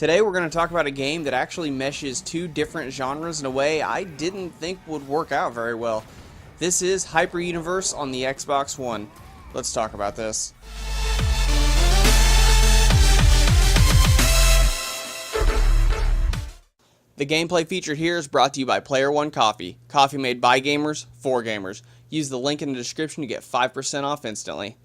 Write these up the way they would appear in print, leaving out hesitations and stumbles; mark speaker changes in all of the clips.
Speaker 1: Today we're going to talk about a game that actually meshes two different genres in a way I didn't think would work out very well. This is Hyper Universe on the Xbox One. Let's talk about this. The gameplay featured here is brought to you by Player One Coffee. Coffee made by gamers, for gamers. Use the link in the description to get 5% off instantly.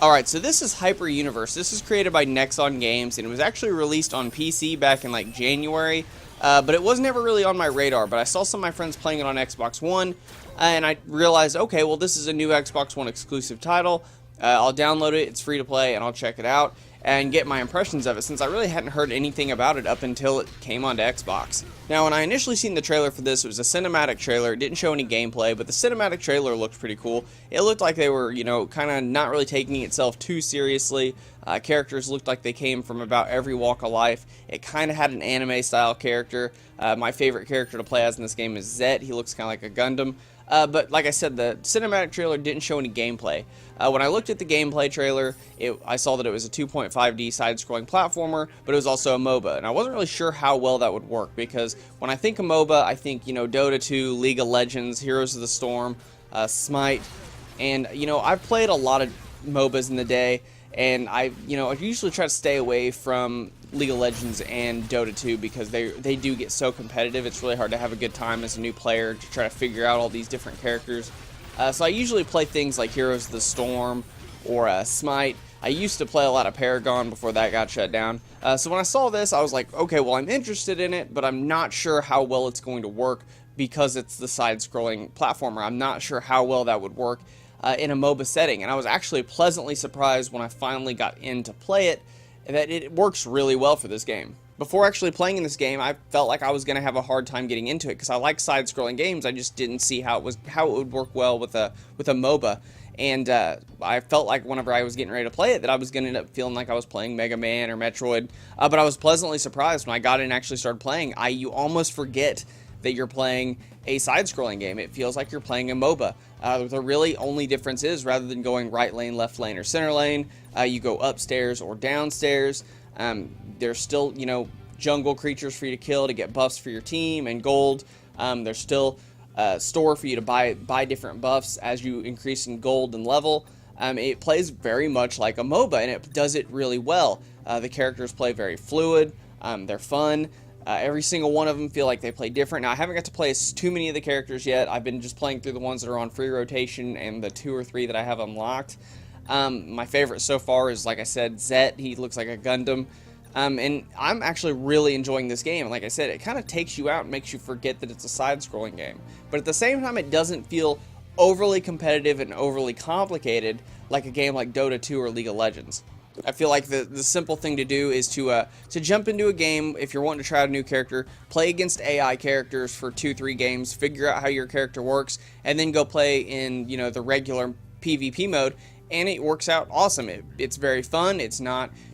Speaker 1: Alright, so this is Hyper Universe. This is created by Nexon Games, and it was actually released on PC back in like January, but it was never really on my radar. But I saw some of my friends playing it on Xbox One, and I realized, okay, well this is a new Xbox One exclusive title. I'll download it, it's free to play, and I'll check it out and get my impressions of it, since I really hadn't heard anything about it up until it came onto Xbox. Now, when I initially seen the trailer for this, it was a cinematic trailer. It didn't show any gameplay, but the cinematic trailer looked pretty cool. It looked like they were, kind of not really taking itself too seriously. Characters looked like they came from about every walk of life. It kind of had an anime-style character. My favorite character to play as in this game is Zet. He looks kind of like a Gundam. But like I said, the cinematic trailer didn't show any gameplay. When I looked at the gameplay trailer, I saw that it was a 2.5D side-scrolling platformer, but it was also a MOBA. And I wasn't really sure how well that would work, because when I think of MOBA, I think, Dota 2, League of Legends, Heroes of the Storm, Smite. And, I've played a lot of MOBAs in the day, and I usually try to stay away from League of Legends and Dota 2 because they do get so competitive. It's really hard to have a good time as a new player to try to figure out all these different characters. So I usually play things like Heroes of the Storm or Smite. I used to play a lot of Paragon before that got shut down. So when I saw this, I was like, okay, well, I'm interested in it, but I'm not sure how well it's going to work because it's the side-scrolling platformer. I'm not sure how well that would work in a MOBA setting. And I was actually pleasantly surprised when I finally got in to play it that it works really well for this game. Before actually playing in this game, I felt like I was going to have a hard time getting into it because I like side-scrolling games. I just didn't see how it would work well with a MOBA. And I felt like whenever I was getting ready to play it that I was going to end up feeling like I was playing Mega Man or Metroid. But I was pleasantly surprised when I got in and actually started playing. You almost forget that you're playing a side-scrolling game. It feels like you're playing a MOBA. The really only difference is, rather than going right lane, left lane, or center lane, you go upstairs or downstairs. There's still, jungle creatures for you to kill to get buffs for your team and gold. There's still a store for you to buy different buffs as you increase in gold and level. It plays very much like a MOBA, and it does it really well. The characters play very fluid. They're fun. Every single one of them feel like they play different. Now, I haven't got to play too many of the characters yet. I've been just playing through the ones that are on free rotation and the 2 or 3 that I have unlocked. My favorite so far is, like I said, Zet. He looks like a Gundam. And I'm actually really enjoying this game. Like I said, it kind of takes you out and makes you forget that it's a side-scrolling game. But at the same time, it doesn't feel overly competitive and overly complicated like a game like Dota 2 or League of Legends. I feel like the simple thing to do is to jump into a game if you're wanting to try out a new character, play against AI characters for 2-3 games, figure out how your character works, and then go play in, the regular PvP mode, and it works out awesome. It's very fun.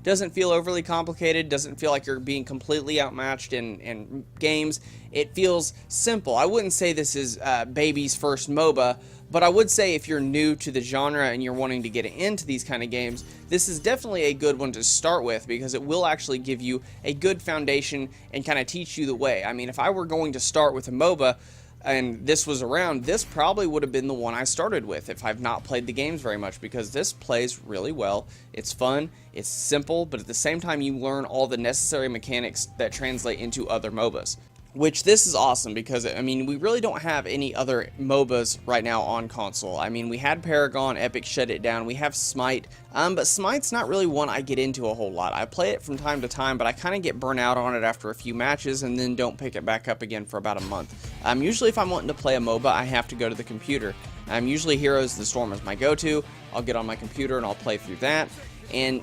Speaker 1: Doesn't feel overly complicated, doesn't feel like you're being completely outmatched in games. It feels simple. I wouldn't say this is baby's first MOBA, but I would say if you're new to the genre and you're wanting to get into these kind of games, this is definitely a good one to start with because it will actually give you a good foundation and kind of teach you the way. I mean, if I were going to start with a MOBA and this was around, this probably would have been the one I started with if I've not played the games very much, because this plays really well. It's fun, it's simple, but at the same time you learn all the necessary mechanics that translate into other MOBAs. Which this is awesome because, I mean, we really don't have any other MOBAs right now on console. I mean, we had Paragon, Epic shut it down, we have Smite, but Smite's not really one I get into a whole lot. I play it from time to time, but I kind of get burnt out on it after a few matches and then don't pick it back up again for about a month. Usually if I'm wanting to play a MOBA, I have to go to the computer. Usually Heroes of the Storm is my go-to. I'll get on my computer and I'll play through that. And,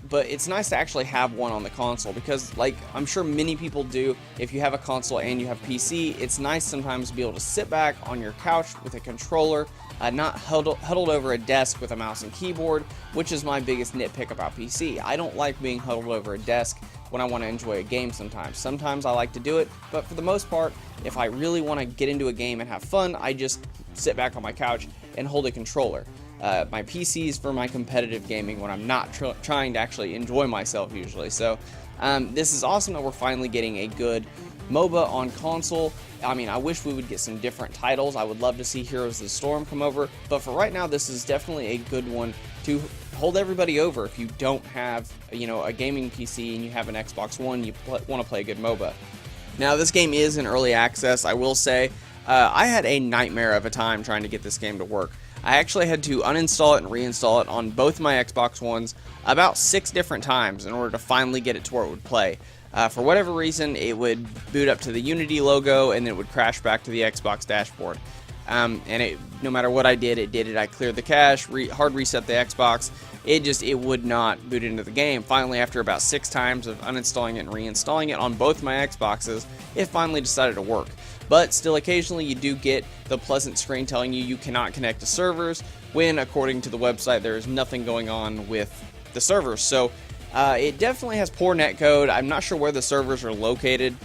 Speaker 1: but it's nice to actually have one on the console because, like I'm sure many people do, if you have a console and you have PC, it's nice sometimes to be able to sit back on your couch with a controller, not huddled over a desk with a mouse and keyboard, which is my biggest nitpick about PC. I don't like being huddled over a desk when I want to enjoy a game sometimes. Sometimes I like to do it, but for the most part, if I really want to get into a game and have fun, I just sit back on my couch and hold a controller. My PC is for my competitive gaming when I'm not trying to actually enjoy myself usually. So this is awesome that we're finally getting a good MOBA on console. I mean, I wish we would get some different titles. I would love to see Heroes of the Storm come over, but for right now, this is definitely a good one to hold everybody over if you don't have, a gaming PC and you have an Xbox One, you want to play a good MOBA. Now, this game is in early access, I will say. I had a nightmare of a time trying to get this game to work. I actually had to uninstall it and reinstall it on both my Xbox Ones about 6 different times in order to finally get it to where it would play. For whatever reason, it would boot up to the Unity logo and it would crash back to the Xbox dashboard. No matter what I did, it did it. I cleared the cache, hard reset the Xbox. It would not boot into the game. Finally, after about 6 times of uninstalling it and reinstalling it on both my Xboxes, it finally decided to work. But still, occasionally you do get the pleasant screen telling you cannot connect to servers, when according to the website there is nothing going on with the servers. So it definitely has poor netcode. I'm not sure where the servers are located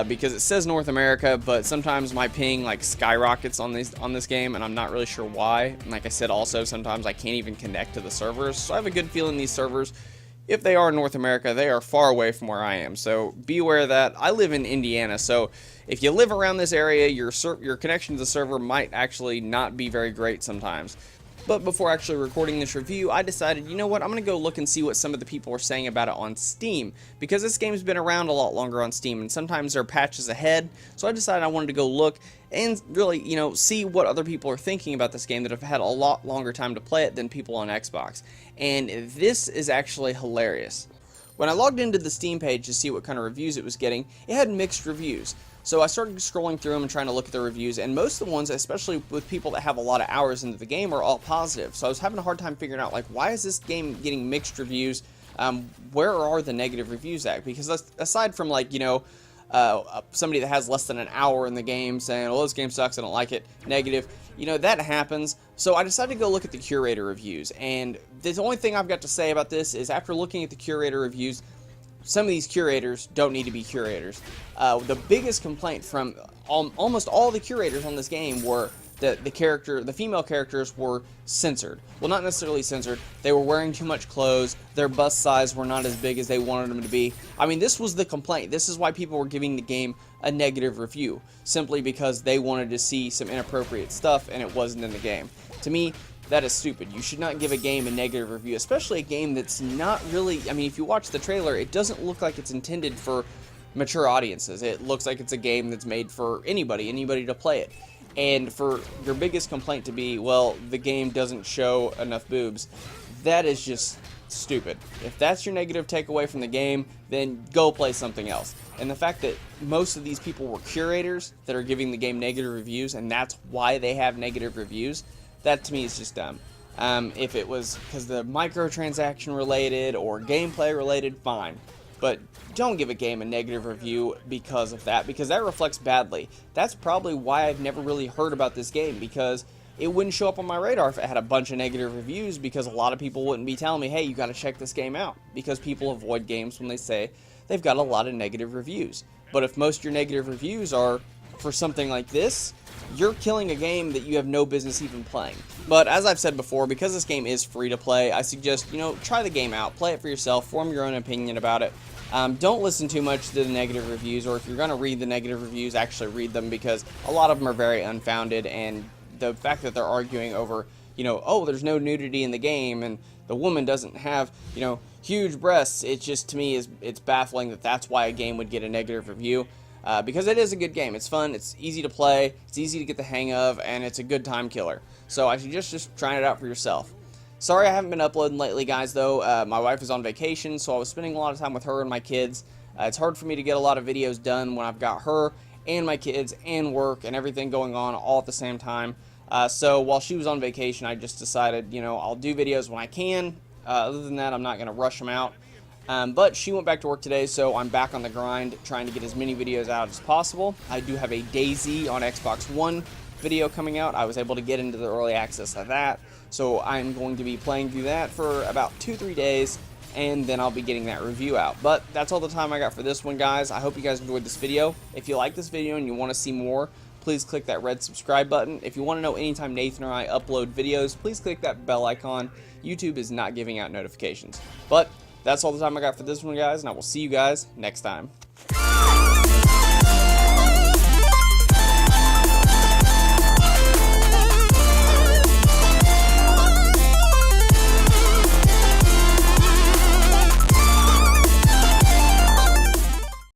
Speaker 1: because it says North America, but sometimes my ping skyrockets on this game, and I'm not really sure why. And like I said, also sometimes I can't even connect to the servers. So I have a good feeling these servers, if they are in North America, they are far away from where I am. So be aware of that. I live in Indiana, so if you live around this area, your connection to the server might actually not be very great sometimes. But before actually recording this review, I decided, you know what, I'm going to go look and see what some of the people are saying about it on Steam, because this game's been around a lot longer on Steam, and sometimes there are patches ahead, so I decided I wanted to go look and really, see what other people are thinking about this game that have had a lot longer time to play it than people on Xbox. And this is actually hilarious. When I logged into the Steam page to see what kind of reviews it was getting, it had mixed reviews. So I started scrolling through them and trying to look at the reviews, and most of the ones, especially with people that have a lot of hours into the game, are all positive. So I was having a hard time figuring out, why is this game getting mixed reviews? Where are the negative reviews at? Because aside from, somebody that has less than an hour in the game saying, well, this game sucks, I don't like it, negative, that happens. So I decided to go look at the curator reviews, and the only thing I've got to say about this is after looking at the curator reviews, some of these curators don't need to be curators. The biggest complaint from almost all the curators on this game were that the female characters were censored. Well, not necessarily censored. They were wearing too much clothes. Their bust size were not as big as they wanted them to be. I mean, this was the complaint. This is why people were giving the game a negative review, simply because they wanted to see some inappropriate stuff and it wasn't in the game. To me, that is stupid. You should not give a game a negative review, especially a game that's not really, if you watch the trailer, it doesn't look like it's intended for mature audiences. It looks like it's a game that's made for anybody to play it. And for your biggest complaint to be, well, the game doesn't show enough boobs, that is just stupid. If that's your negative takeaway from the game, then go play something else. And the fact that most of these people were curators that are giving the game negative reviews, and that's why they have negative reviews, that to me is just dumb. If it was because the microtransaction related or gameplay related, fine. But don't give a game a negative review because of that, because that reflects badly. That's probably why I've never really heard about this game, because it wouldn't show up on my radar if it had a bunch of negative reviews, because a lot of people wouldn't be telling me, hey, you got to check this game out, because people avoid games when they say they've got a lot of negative reviews. But if most of your negative reviews are for something like this, you're killing a game that you have no business even playing. But as I've said before, because this game is free to play, I suggest, try the game out, play it for yourself, form your own opinion about it. Don't listen too much to the negative reviews, or if you're going to read the negative reviews, actually read them, because a lot of them are very unfounded, and the fact that they're arguing over, oh, there's no nudity in the game, and the woman doesn't have, huge breasts, it just, to me, it's baffling that that's why a game would get a negative review. Because it is a good game. It's fun, it's easy to play, it's easy to get the hang of, and it's a good time killer. So I suggest just trying it out for yourself. Sorry I haven't been uploading lately, guys, though. My wife is on vacation, so I was spending a lot of time with her and my kids. It's hard for me to get a lot of videos done when I've got her and my kids and work and everything going on all at the same time. So while she was on vacation, I just decided, I'll do videos when I can. Other than that, I'm not going to rush them out. But she went back to work today, so I'm back on the grind trying to get as many videos out as possible. I do have a DayZ on Xbox One video coming out. I was able to get into the early access of that, so I'm going to be playing through that for about 2-3 days, and then I'll be getting that review out. But that's all the time I got for this one, guys. I hope you guys enjoyed this video. If you like this video and you want to see more, please click that red subscribe button. If you want to know anytime Nathan or I upload videos, please click that bell icon. YouTube is not giving out notifications. But that's all the time I got for this one, guys, and I will see you guys next time.